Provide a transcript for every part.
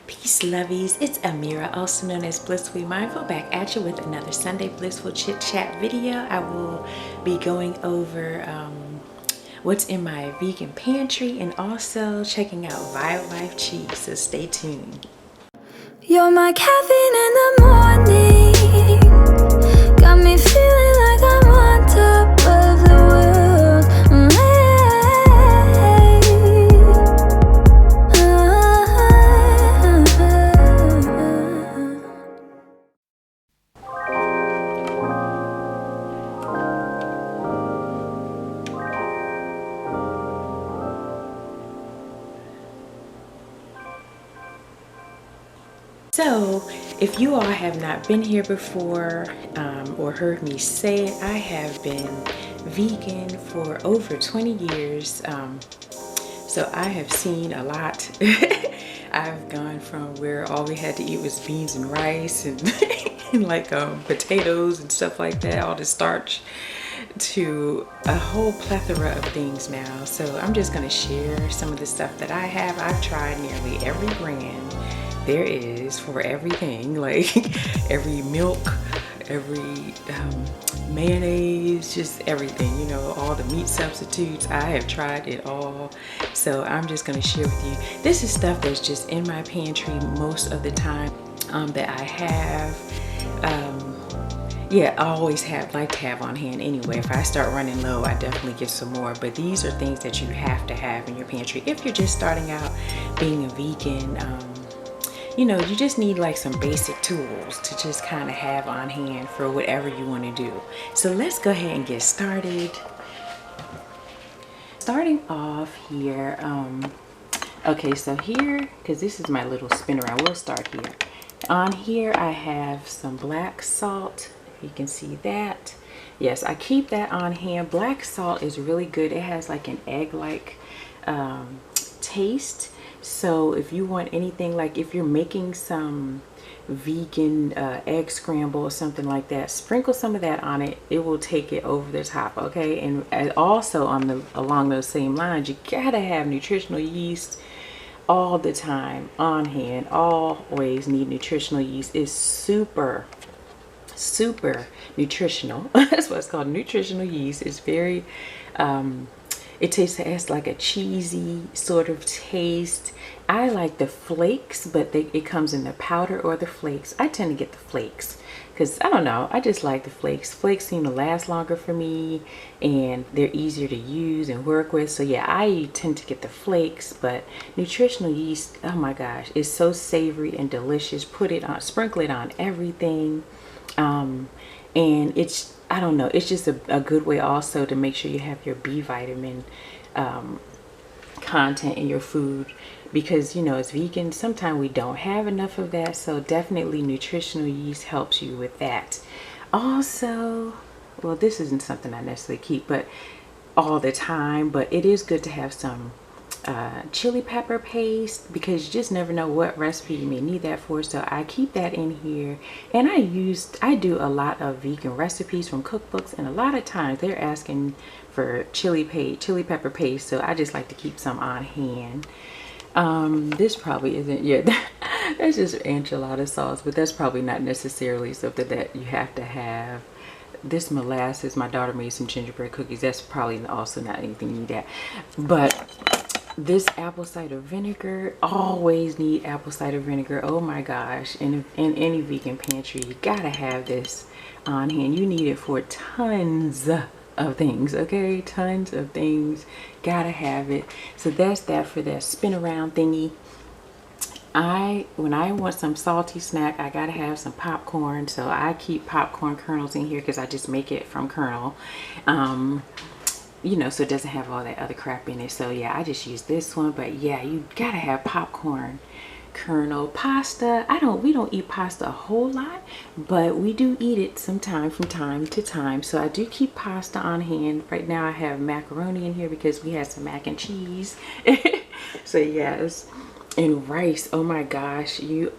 Peace, lovies. It's Amira, also known as Blissfully Mindful, back at you with another Sunday Blissful Chit Chat video. I will be going over what's in my vegan pantry and also checking out Violife cheese, so stay tuned. You're my caffeine in the morning, got me feeling like I'm on top of the world. So, if you all have not been here before or heard me say it, I have been vegan for over 20 years. So I have seen a lot. I've gone from where all we had to eat was beans and rice and, and like potatoes and stuff like that, all the starch, to a whole plethora of things now. So I'm just going to share some of the stuff that I have. I've tried nearly every brand there is for everything, like every milk, every mayonnaise, just everything, you know, all the meat substitutes. I have tried it all. So I'm just going to share with you. This is stuff that's just in my pantry most of the time that I have. Yeah, I always like to have on hand anyway. If I start running low, I definitely get some more. But these are things that you have to have in your pantry if you're just starting out being a vegan. You know, you just need like some basic tools to just kind of have on hand for whatever you want to do. So let's go ahead and get started. Starting off here, okay, so here, because this is my little spin around, we'll start here. On here I have some black salt, if you can see that. Yes, I keep that on hand. Black salt is really good. It has like an egg-like taste. So if you want anything, like if you're making some vegan egg scramble or something like that, sprinkle some of that on it. It will take it over the top, okay? And also along those same lines, you gotta have nutritional yeast all the time on hand. Always need nutritional yeast. It's super nutritional. That's what it's called, nutritional yeast. It's very it has like a cheesy sort of taste. I like the flakes, but it comes in the powder or the flakes. I tend to get the flakes because I don't know, I just like the flakes. Flakes seem to last longer for me and they're easier to use and work with. So yeah, I tend to get the flakes, but nutritional yeast, oh my gosh, it's so savory and delicious. Put it on, sprinkle it on everything. And it's, I don't know, it's just a good way also to make sure you have your B vitamin content in your food, because you know, as vegans sometimes we don't have enough of that. So definitely nutritional yeast helps you with that. Also, well, this isn't something I necessarily keep but all the time, but it is good to have some chili pepper paste, because you just never know what recipe you may need that for. So I keep that in here, and I do a lot of vegan recipes from cookbooks, and a lot of times they're asking for chili pepper paste, so I just like to keep some on hand. This probably isn't yet. That's just enchilada sauce, but that's probably not necessarily something that you have to have. This molasses, my daughter made some gingerbread cookies. That's probably also not anything you need that. But this apple cider vinegar, always need apple cider vinegar. Oh my gosh, in any vegan pantry, you gotta have this on hand. You need it for tons of things, okay? Tons of things, gotta have it. So that's that for that spin around thingy. When I want some salty snack, I gotta have some popcorn. So I keep popcorn kernels in here because I just make it from kernel. You know, so it doesn't have all that other crap in it. So yeah, I just use this one. But yeah, you gotta have popcorn kernel. Pasta, we don't eat pasta a whole lot, but we do eat it sometime from time to time. So I do keep pasta on hand. Right now I have macaroni in here because we had some mac and cheese. So yes, And rice, oh my gosh, you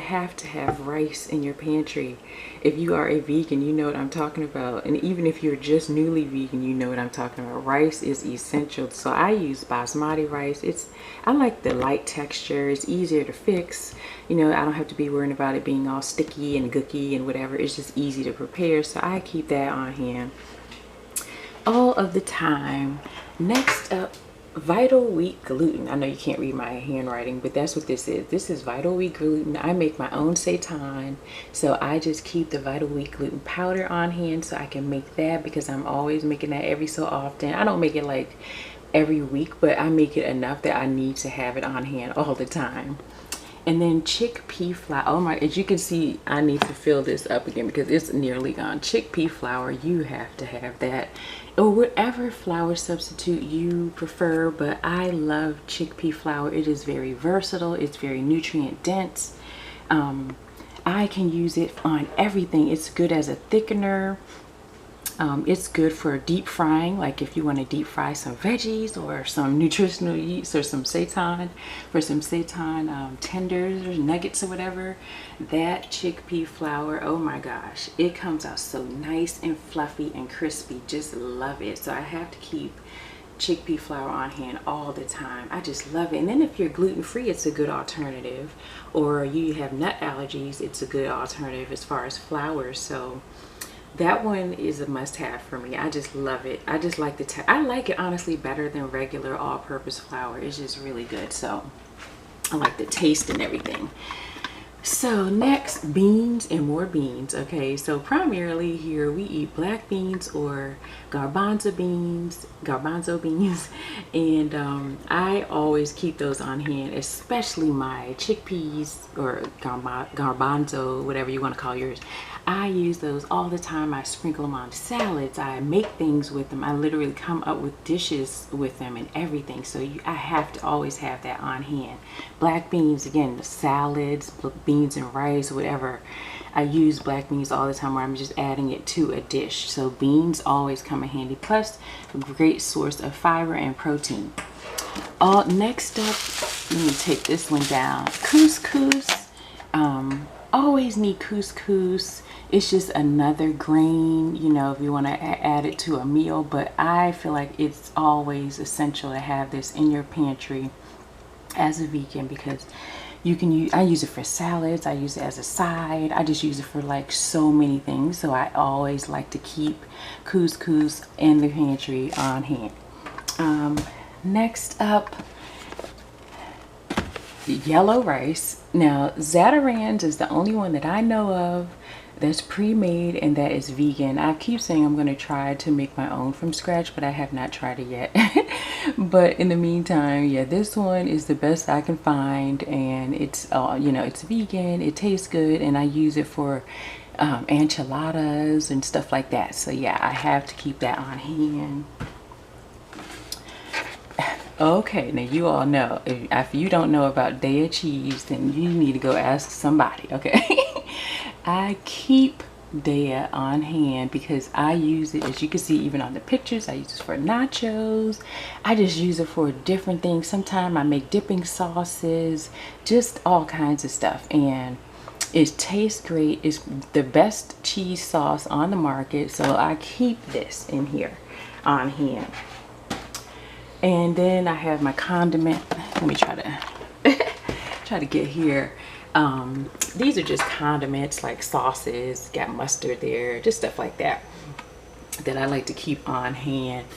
have to have rice in your pantry. If you are a vegan, you know what I'm talking about. And even if you're just newly vegan, you know what I'm talking about. Rice is essential. So I use basmati rice. I like the light texture. It's easier to fix. You know, I don't have to be worrying about it being all sticky and gooky and whatever. It's just easy to prepare. So I keep that on hand all of the time. Next up, Vital Wheat Gluten. I know you can't read my handwriting, but that's what this is. This is Vital Wheat Gluten. I make my own seitan, so I just keep the Vital Wheat Gluten powder on hand so I can make that, because I'm always making that every so often. I don't make it like every week, but I make it enough that I need to have it on hand all the time. And then chickpea flour. Oh my, as you can see, I need to fill this up again because it's nearly gone. Chickpea flour, you have to have that, or whatever flour substitute you prefer, but I love chickpea flour. It is very versatile. It's very nutrient dense. I can use it on everything. It's good as a thickener. It's good for deep frying, like if you want to deep fry some veggies or some nutritional yeast or some seitan, for some seitan tenders or nuggets or whatever. That chickpea flour, oh my gosh, it comes out so nice and fluffy and crispy. Just love it. So I have to keep chickpea flour on hand all the time. I just love it. And then if you're gluten-free, it's a good alternative, or you have nut allergies, it's a good alternative as far as flour. So that one is a must-have for me. I just love it. I just like I like it honestly better than regular all-purpose flour. It's just really good. So I like the taste and everything. So next, beans and more beans. Okay, so primarily here we eat black beans or garbanzo beans, and I always keep those on hand, especially my chickpeas or garbanzo, whatever you want to call yours. I use those all the time. I sprinkle them on salads. I make things with them. I literally come up with dishes with them and everything. So I have to always have that on hand. Black beans, again, the salads, beans and rice, whatever. I use black beans all the time where I'm just adding it to a dish. So beans always come in handy. Plus, a great source of fiber and protein. Next up, let me take this one down. Couscous. Always need couscous. It's just another grain, you know, if you want to add it to a meal, but I feel like it's always essential to have this in your pantry as a vegan, because you can use, I use it for salads, I use it as a side, I just use it for like so many things. So I always like to keep couscous in the pantry on hand. Next up, yellow rice. Now Zatarain's is the only one that I know of that's pre-made and that is vegan. I keep saying I'm going to try to make my own from scratch, but I have not tried it yet. But in the meantime, yeah, this one is the best I can find, and it's you know, it's vegan, it tastes good, and I use it for enchiladas and stuff like that. So yeah, I have to keep that on hand. Okay, now you all know, if you don't know about Daya cheese, then you need to go ask somebody, okay? I keep Daya on hand because I use it, as you can see even on the pictures, I use it for nachos. I just use it for different things. Sometimes I make dipping sauces, just all kinds of stuff, and it tastes great. It's the best cheese sauce on the market, so I keep this in here on hand. And then I have my condiment. Let me try to get here. These are just condiments like sauces, got mustard there, just stuff like that I like to keep on hand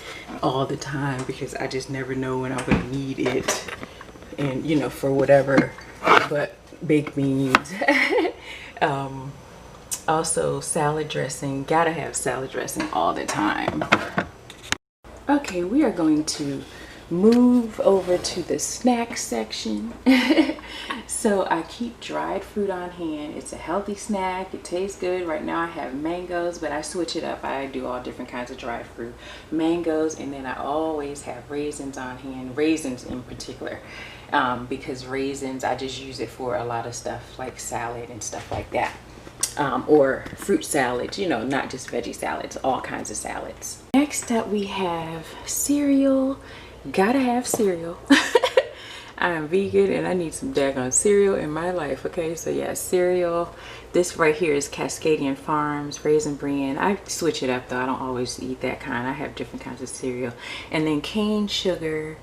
all the time, because I just never know when I'm gonna need it, and you know, for whatever. But baked beans. Also salad dressing, gotta have salad dressing all the time. Okay, we are going to move over to the snack section. So I keep dried fruit on hand. It's a healthy snack. It tastes good. Right now I have mangoes, but I switch it up. I do all different kinds of dried fruit. Mangoes, and then I always have raisins on hand. Raisins in particular, because raisins, I just use it for a lot of stuff like salad and stuff like that. Or fruit salads, you know, not just veggie salads, all kinds of salads. Next up we have cereal. Gotta have cereal. I am vegan and I need some daggone cereal in my life. Okay, so yeah, cereal. This right here is Cascadian Farms Raisin Bran. I switch it up though. I don't always eat that kind. I have different kinds of cereal. And then cane sugar,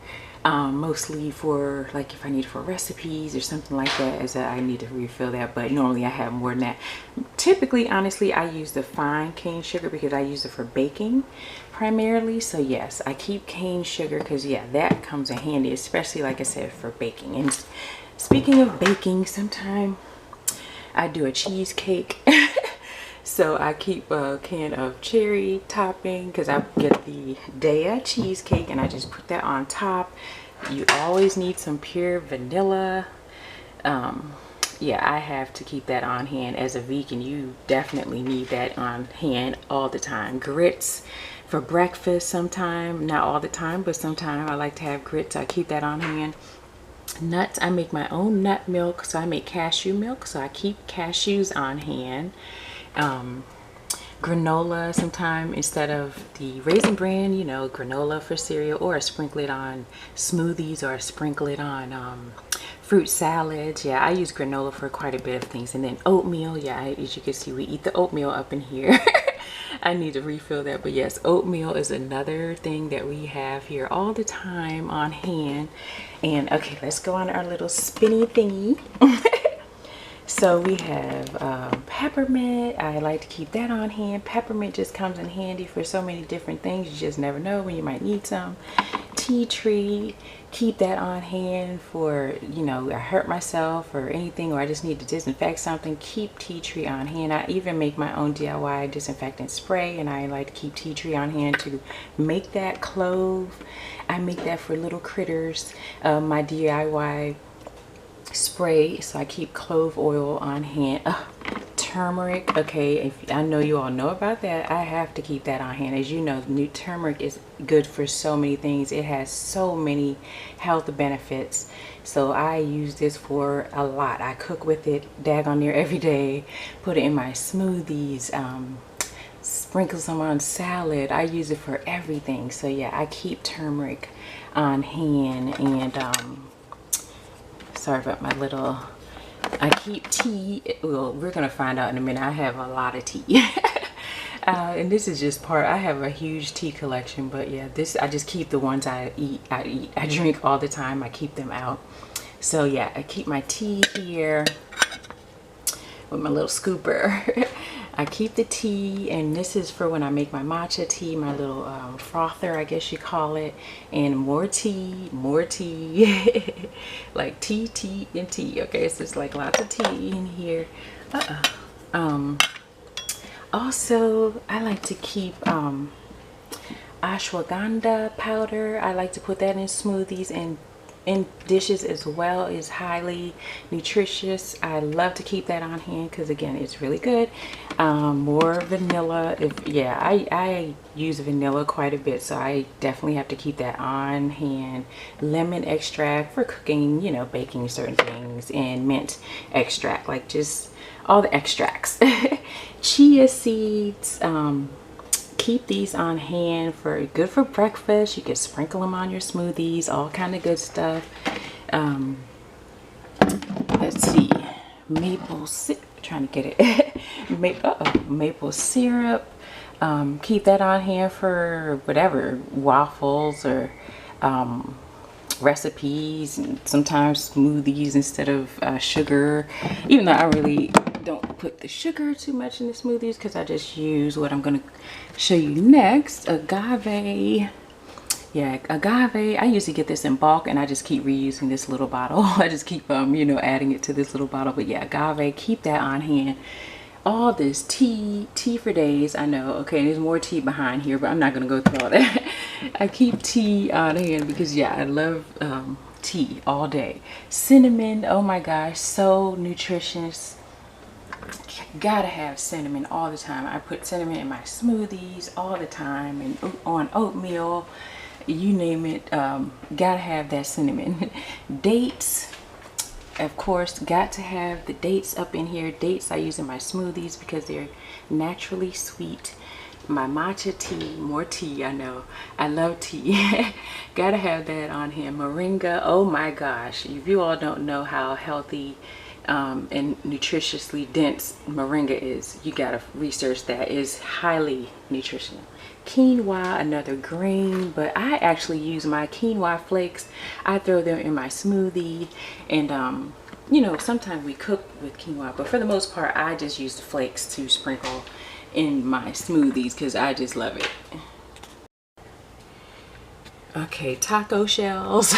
mostly for like if I need for recipes or something like that, as I need to refill that. But normally I have more than that. Typically, honestly, I use the fine cane sugar because I use it for baking primarily. So yes, I keep cane sugar because yeah, that comes in handy, especially like I said, for baking. And speaking of baking, sometime I do a cheesecake. So I keep a can of cherry topping because I get the Daya cheesecake and I just put that on top. You always need some pure vanilla. Yeah, I have to keep that on hand. As a vegan, you definitely need that on hand all the time. Grits for breakfast sometime, not all the time, but sometimes I like to have grits. I keep that on hand. Nuts, I make my own nut milk, so I make cashew milk, so I keep cashews on hand. Granola sometime instead of the Raisin Bran, you know, granola for cereal, or I sprinkle it on smoothies, or I sprinkle it on fruit salads. Yeah, I use granola for quite a bit of things. And then oatmeal, yeah, as you can see, we eat the oatmeal up in here. I need to refill that, but yes, oatmeal is another thing that we have here all the time on hand. And okay, let's go on our little spinny thingy. So we have peppermint. I like to keep that on hand. Peppermint just comes in handy for so many different things. You just never know when you might need some. Tea tree, keep that on hand for, you know, I hurt myself or anything, or I just need to disinfect something. Keep tea tree on hand. I even make my own DIY disinfectant spray, and I like to keep tea tree on hand to make that. Clove, I make that for little critters. My DIY spray, so I keep clove oil on hand. Turmeric, okay, if I know you all know about that, I have to keep that on hand. As you know, new turmeric is good for so many things. It has so many health benefits, so I use this for a lot. I cook with it daggone near every day, put it in my smoothies, sprinkle some on salad. I use it for everything. So yeah, I keep turmeric on hand. And sorry about my little, I keep tea. Well, we're gonna find out in a minute. I have a lot of tea. And this is just part, I have a huge tea collection, but yeah, this, I just keep the ones I drink all the time. I keep them out. So yeah, I keep my tea here with my little scooper. I keep the tea, and this is for when I make my matcha tea, my little frother, I guess you call it. And more tea, like tea, and tea. Okay, so it's like lots of tea in here. Also, I like to keep ashwagandha powder. I like to put that in smoothies and in dishes as well. Is highly nutritious. I love to keep that on hand because again, it's really good. More vanilla. I use vanilla quite a bit, so I definitely have to keep that on hand. Lemon extract for cooking, you know, baking certain things, and mint extract, like just all the extracts. Chia seeds, keep these on hand for good for breakfast. You can sprinkle them on your smoothies, all kind of good stuff. Let's see, maple syrup, trying to get it. Maple syrup, keep that on hand for whatever, waffles or recipes, and sometimes smoothies instead of sugar, even though I really don't put the sugar too much in the smoothies because I just use what I'm going to show you next. Agave. Yeah, agave, I usually get this in bulk and I just keep reusing this little bottle. I just keep you know, adding it to this little bottle. But yeah, agave, keep that on hand. All this tea for days. I know, okay, there's more tea behind here, but I'm not going to go through all that. I keep tea on hand because yeah, I love tea all day. Cinnamon, oh my gosh, so nutritious. Gotta have cinnamon all the time. I put cinnamon in my smoothies all the time, and on oatmeal, you name it. Gotta have that cinnamon. Dates, of course, got to have the dates up in here. Dates I use in my smoothies because they're naturally sweet. my matcha tea, more tea, I know. I love tea. Gotta have that on here. Moringa, oh my gosh. If you all don't know how healthy and nutritiously dense moringa is, you gotta research that. It's highly nutritional. Quinoa, another grain, but I actually use my quinoa flakes. I throw them in my smoothie, and you know, sometimes we cook with quinoa, but for the most part I just use the flakes to sprinkle in my smoothies because I just love it. Okay, taco shells.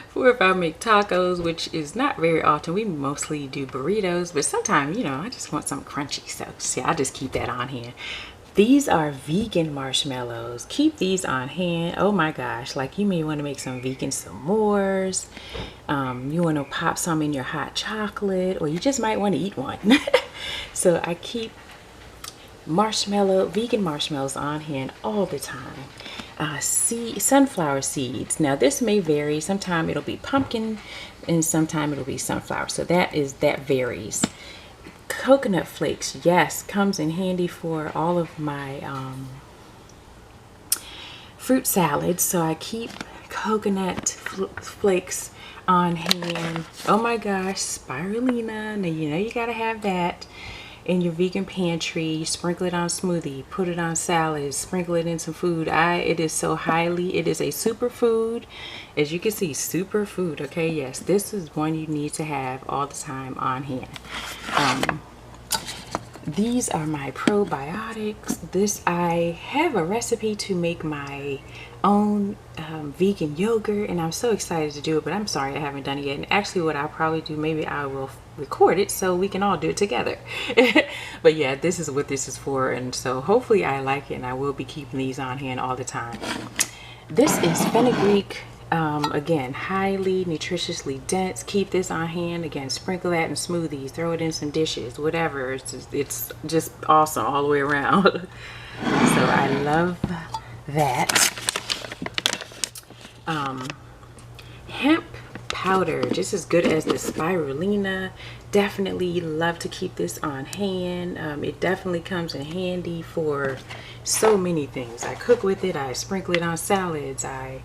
For if I make tacos, which is not very often, we mostly do burritos, but sometimes, you know, I just want something crunchy, so see, I just keep that on hand. These are vegan marshmallows. Keep these on hand. Oh my gosh, like you may want to make some vegan s'mores. You want to pop some in your hot chocolate, or you just might want to eat one. So I keep vegan marshmallows on hand all the time. Sunflower seeds. Now this may vary. Sometime it'll be pumpkin and sometime it'll be sunflower. So that varies. Coconut flakes, yes, comes in handy for all of my fruit salads. So I keep coconut flakes on hand. Oh my gosh, spirulina. Now you know you gotta have that in your vegan pantry. Sprinkle it on smoothie, put it on salads, sprinkle it in some food. It is a superfood. As you can see, superfood. Okay, yes, this is one you need to have all the time on hand. These are my probiotics. I have a recipe to make my own vegan yogurt, and I'm so excited to do it, but I'm sorry I haven't done it yet. And actually what I'll probably do, maybe I will record it so we can all do it together. But yeah, this is what this is for, and so hopefully I like it, and I will be keeping these on hand all the time. This is Fenugreek. Again, highly nutritiously dense. Keep this on hand. Again, sprinkle that in smoothies, throw it in some dishes, whatever. It's just awesome all the way around. So I love that. Hemp powder, just as good as the spirulina. Definitely love to keep this on hand. It definitely comes in handy for so many things. I cook with it, I sprinkle it on salads, I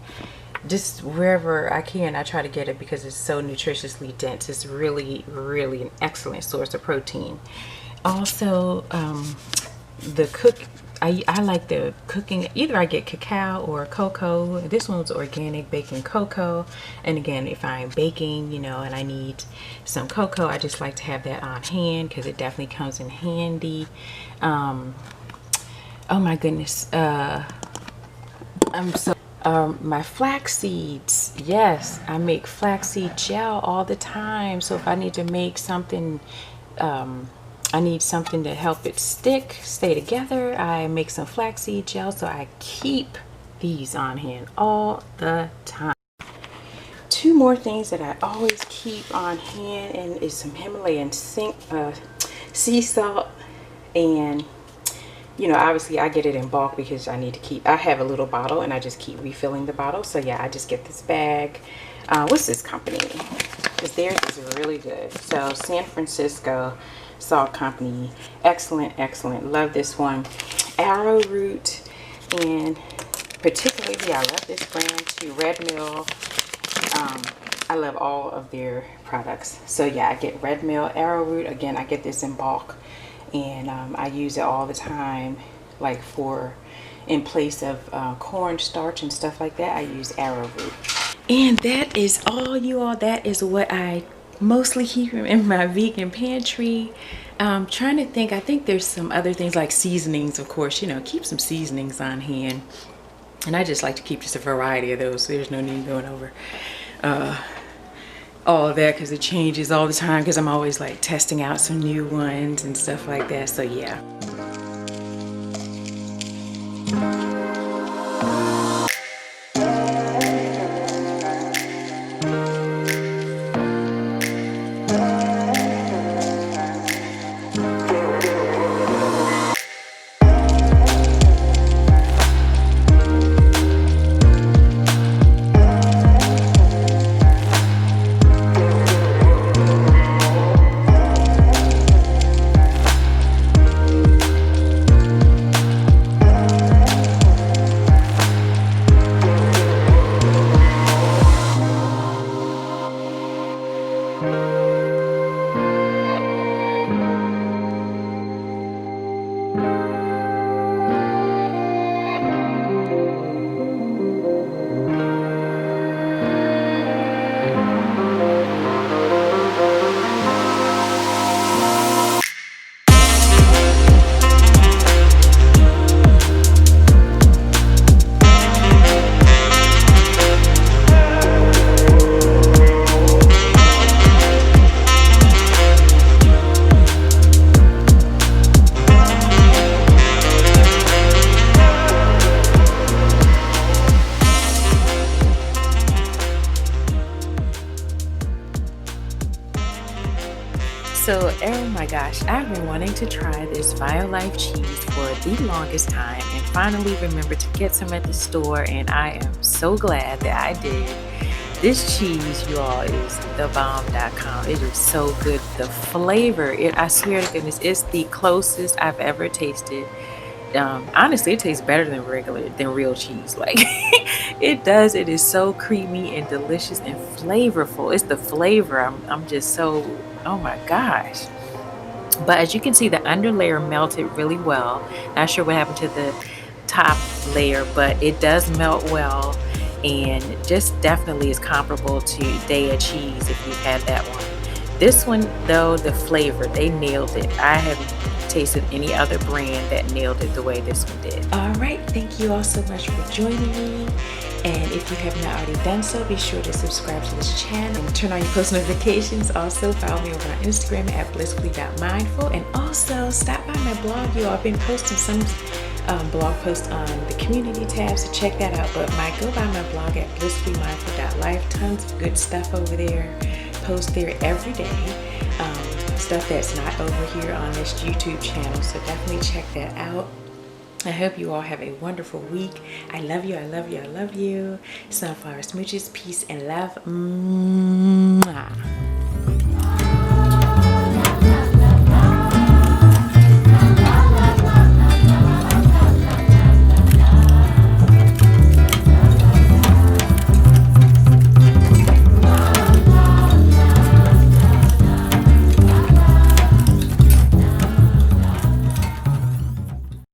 just wherever I can, I try to get it because it's so nutritiously dense. It's really, really an excellent source of protein. Also, I like the cooking. Either I get cacao or cocoa. This one's organic baking cocoa. And again, if I'm baking, you know, and I need some cocoa, I just like to have that on hand because it definitely comes in handy. Oh my goodness. My flax seeds. Yes, I make flaxseed gel all the time. So if I need to make something, I need something to help it stay together, I make some flaxseed gel. So I keep these on hand all the time. Two more things that I always keep on hand, and is some Himalayan sea salt, and you know, obviously I get it in bulk because I have a little bottle and I just keep refilling the bottle. So yeah, I just get this bag. What's this company? Because theirs is really good. So San Francisco Salt Company. Excellent, excellent. Love this one. Arrowroot, and particularly I love this brand too, Red Mill. I love all of their products. So yeah, I get Red Mill, Arrowroot. Again, I get this in bulk. And I use it all the time, like in place of corn starch and stuff like that. I use arrowroot. And that is all, you all. That is what I mostly keep in my vegan pantry. Trying to think, I think there's some other things like seasonings, of course, you know, keep some seasonings on hand. And I just like to keep just a variety of those, so there's no need going over all of that because it changes all the time because I'm always like testing out some new ones and stuff like that. So yeah. So, oh my gosh, I've been wanting to try this Violife cheese for the longest time and finally remembered to get some at the store, and I am so glad that I did. This cheese, you all, is thebomb.com. It is so good. The flavor, I swear to goodness, it's the closest I've ever tasted. Honestly, it tastes better than real cheese. Like it does. It is so creamy and delicious and flavorful. It's the flavor. I'm just so, oh my gosh. But as you can see, the underlayer melted really well. Not sure what happened to the top layer, but it does melt well, and just definitely is comparable to Daya cheese if you've had that one. This one though, the flavor, they nailed it. I haven't tasted any other brand that nailed it the way this one did. All right, thank you all so much for joining me. And if you have not already done so, be sure to subscribe to this channel and turn on your post notifications. Also, follow me over on Instagram at blissfully.mindful. And also, stop by my blog. You all, I've been posting some blog posts on the community tab, so check that out. But go by my blog at blissfullymindful.life. Tons of good stuff over there. Post there every day. Stuff that's not over here on this YouTube channel. So definitely check that out. I hope you all have a wonderful week. I love you, I love you, I love you. Sunflower smooches, peace and love. Mwah.